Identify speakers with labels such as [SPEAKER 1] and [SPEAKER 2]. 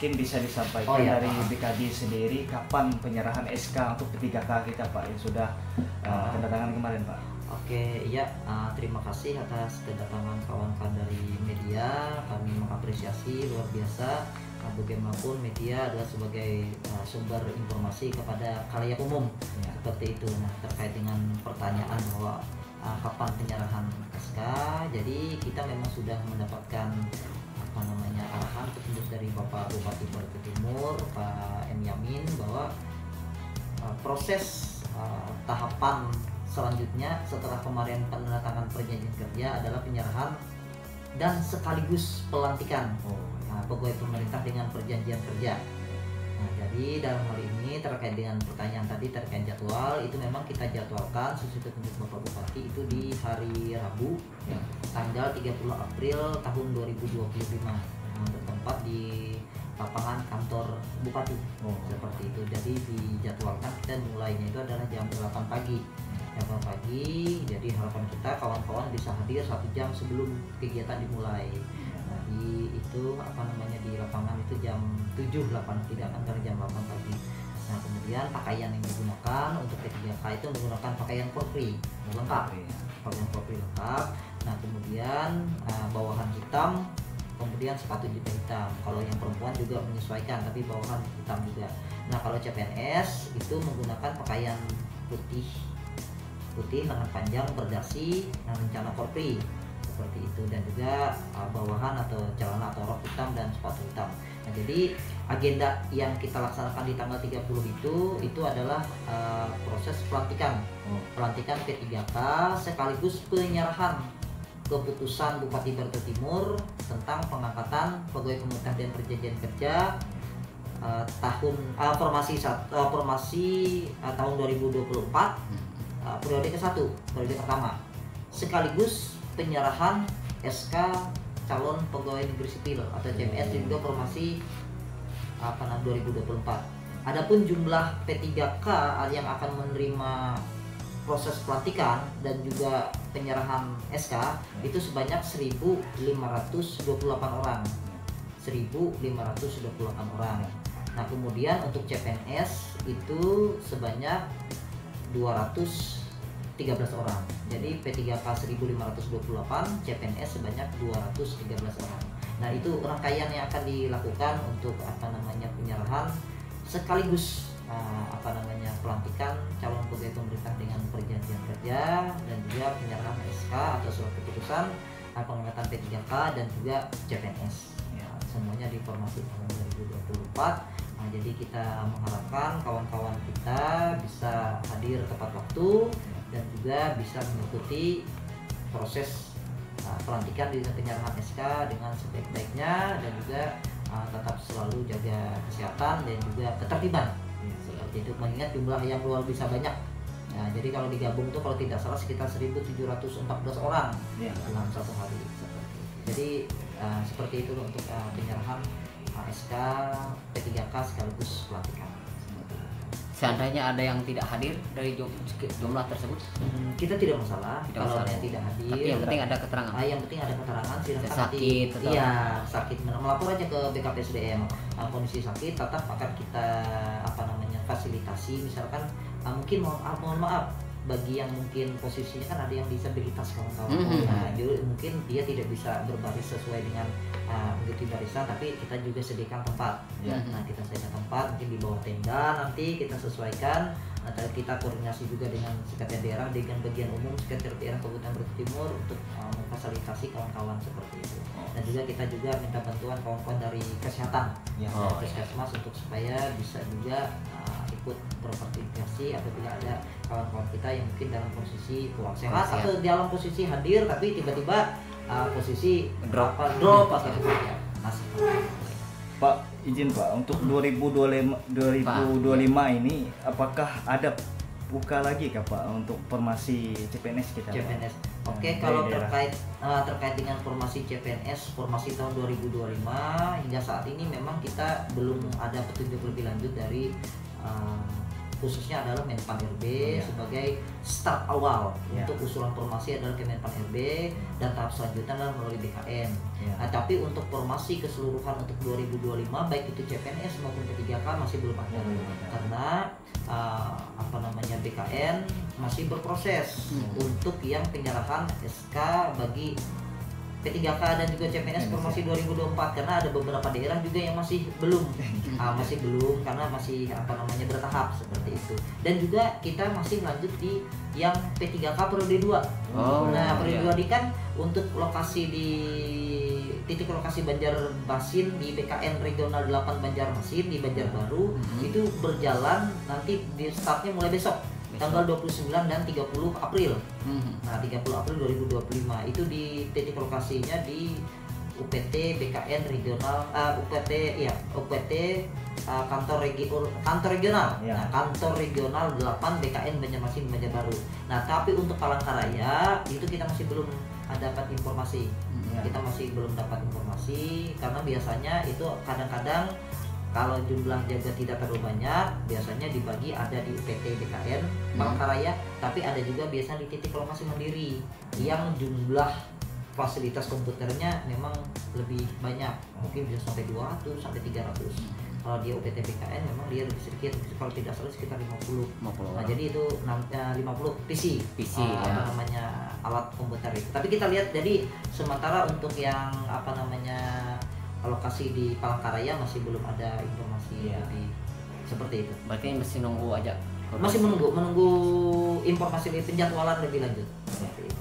[SPEAKER 1] mungkin bisa disampaikan
[SPEAKER 2] ya,
[SPEAKER 1] dari BKD sendiri kapan penyerahan SK untuk P3K kita Pak yang sudah kedatangan kemarin Pak.
[SPEAKER 2] Oke, iya, terima kasih atas kedatangan kawan-kawan dari media. Kami mengapresiasi luar biasa. Bagaimanapun media adalah sebagai sumber informasi kepada khalayak umum, seperti itu. Nah, terkait dengan pertanyaan bahwa kapan penyerahan SK, jadi kita memang sudah mendapatkan arahan petunjuk dari Bapak Bupati Barito Timur, Pak M. Yamin, bahwa proses tahapan selanjutnya setelah kemarin penandatangan perjanjian kerja adalah penyerahan dan sekaligus pelantikan pegawai pemerintah dengan perjanjian kerja. Nah, jadi dalam hal ini terkait dengan pertanyaan tadi terkait jadwal, itu memang kita jadwalkan sesuai petunjuk Bapak Bupati itu di hari Rabu tanggal 30 April tahun 2025, bertempat di lapangan kantor Bupati. Seperti itu. Jadi dijadwalkan kita mulainya itu adalah jam 8 pagi. Jadi harapan kita kawan-kawan bisa hadir 1 jam sebelum kegiatan dimulai. Itu di lapangan itu jam 7-8, tidak antara jam 8 pagi. Nah, kemudian pakaian yang digunakan untuk P3K itu menggunakan pakaian Polri lengkap, pakaian Polri lengkap. Nah, kemudian bawahan hitam, kemudian sepatu juga hitam. Kalau yang perempuan juga menyesuaikan, tapi bawahan hitam juga. Nah, kalau CPNS itu menggunakan pakaian putih lengan panjang berdasi rencana Polri, seperti itu, dan juga bawahan atau celana atau rok hitam dan sepatu hitam. Nah, jadi agenda yang kita laksanakan di tanggal 30 itu adalah proses pelantikan P3K sekaligus penyerahan keputusan Bupati Barito Timur tentang pengangkatan pegawai pemerintah dan perjanjian kerja formasi tahun 2024 periode ke-1, periode pertama, sekaligus penyerahan SK calon pegawai negeri sipil atau CPNS juga formasi 2024. Adapun jumlah P3K yang akan menerima proses pelantikan dan juga penyerahan SK itu sebanyak 1.528 orang. 1.528 orang. Nah, kemudian untuk CPNS itu sebanyak 213 orang. Jadi P3K 1.528, CPNS sebanyak 213 orang. Nah, itu rangkaian yang akan dilakukan untuk penyerahan sekaligus pelantikan calon pegawai pemerintah dengan perjanjian kerja dan juga penyerahan SK atau surat keputusan pengangkatan P3K dan juga CPNS. Semuanya di formasi tahun 2024. Nah, jadi kita mengharapkan kawan-kawan kita bisa hadir tepat waktu dan juga bisa mengikuti proses pelantikan dengan penyerahan SK dengan sebaik-baiknya dan juga tetap selalu jaga kesehatan dan juga ketertiban. Seperti itu, mengingat jumlah yang luar biasa banyak. Nah, jadi kalau digabung itu kalau tidak salah sekitar 1.714 orang dalam satu hari. Jadi seperti itu untuk penyerahan SK P3K sekaligus pelantikan.
[SPEAKER 3] Seandainya ada yang tidak hadir dari jumlah tersebut,
[SPEAKER 2] kita tidak masalah kalau yang tidak hadir.
[SPEAKER 3] Tapi yang penting ada keterangan.
[SPEAKER 2] Yang penting ada keterangan. Silakan
[SPEAKER 3] sakit atau
[SPEAKER 2] sakit melapor aja ke BKPSDM. Kondisi sakit tetap akan kita fasilitasi. Misalkan mungkin mohon maaf bagi yang mungkin posisinya kan ada yang disabilitas kawan-kawan. Nah, jadi mungkin dia tidak bisa berbaris sesuai dengan begitu barisan, tapi kita juga sediakan tempat. Nah, kita sediakan tempat mungkin di bawah tenda, nanti kita sesuaikan. Nanti kita koordinasi juga dengan sekretariat daerah dengan bagian umum sekretariat daerah Kabupaten Barito Timur untuk memfasilitasi kawan-kawan seperti itu. Dan juga kita juga minta bantuan kawan-kawan dari kesehatan, puskesmas untuk supaya bisa juga ikut berpartisipasi apabila ada kawan-kawan kita yang mungkin dalam posisi kurang sehat atau dalam posisi hadir tapi tiba-tiba posisi drop atau sebagainya.
[SPEAKER 1] Pak, izin Pak, untuk 2025 ini apakah ada buka lagi Kak Pak untuk formasi CPNS kita?
[SPEAKER 2] CPNS. Oke, kalau terkait dengan formasi CPNS formasi tahun 2025 hingga saat ini memang kita belum ada petunjuk lebih lanjut dari khususnya adalah Menpan RB
[SPEAKER 1] Iya.
[SPEAKER 2] sebagai start awal
[SPEAKER 1] Iya.
[SPEAKER 2] untuk usulan formasi adalah ke Menpan RB dan tahap selanjutnya adalah melalui BKN.
[SPEAKER 1] Iya.
[SPEAKER 2] Nah, tapi untuk formasi keseluruhan untuk 2025 baik itu CPNS maupun P3K masih belum ada
[SPEAKER 1] Belum ada.
[SPEAKER 2] karena BKN masih berproses untuk yang penyerahan SK bagi P3K dan juga CPNS formasi 2024 karena ada beberapa daerah juga yang masih belum karena masih bertahap seperti itu. Dan juga kita masih lanjut di yang P3K periode 2. Nah, periode 2 ini kan untuk lokasi di titik lokasi Banjarmasin di BKN Regional 8 Banjarmasin di Banjarbaru itu berjalan nanti di startnya mulai besok. Tanggal 29 dan 30 April. Nah, 30 April 2025 itu di titik lokasinya di UPT BKN regional kantor regional.
[SPEAKER 1] Ya.
[SPEAKER 2] Nah, kantor regional 8 BKN Banjarmasin Banjarbaru. Nah, tapi untuk Palangkaraya itu kita masih belum dapat informasi.
[SPEAKER 1] Ya.
[SPEAKER 2] Kita masih belum dapat informasi karena biasanya itu kadang-kadang kalau jumlah jaga tidak terlalu banyak, biasanya dibagi ada di UPT BKN Palangkaraya, tapi ada juga biasanya di titik lokasi mandiri yang jumlah fasilitas komputernya memang lebih banyak, mungkin bisa sampai 200 sampai 300. Kalau dia UPT BKN memang dia lebih sedikit, kalau tidak salah sekitar 50. Nah, jadi itu 50 PC alat komputer itu. Tapi kita lihat jadi sementara untuk yang alokasi di Palangkaraya masih belum ada informasi lebih seperti itu.
[SPEAKER 3] Berarti masih nunggu aja.
[SPEAKER 2] Masih menunggu informasi penjadwalan lebih lanjut. Seperti itu.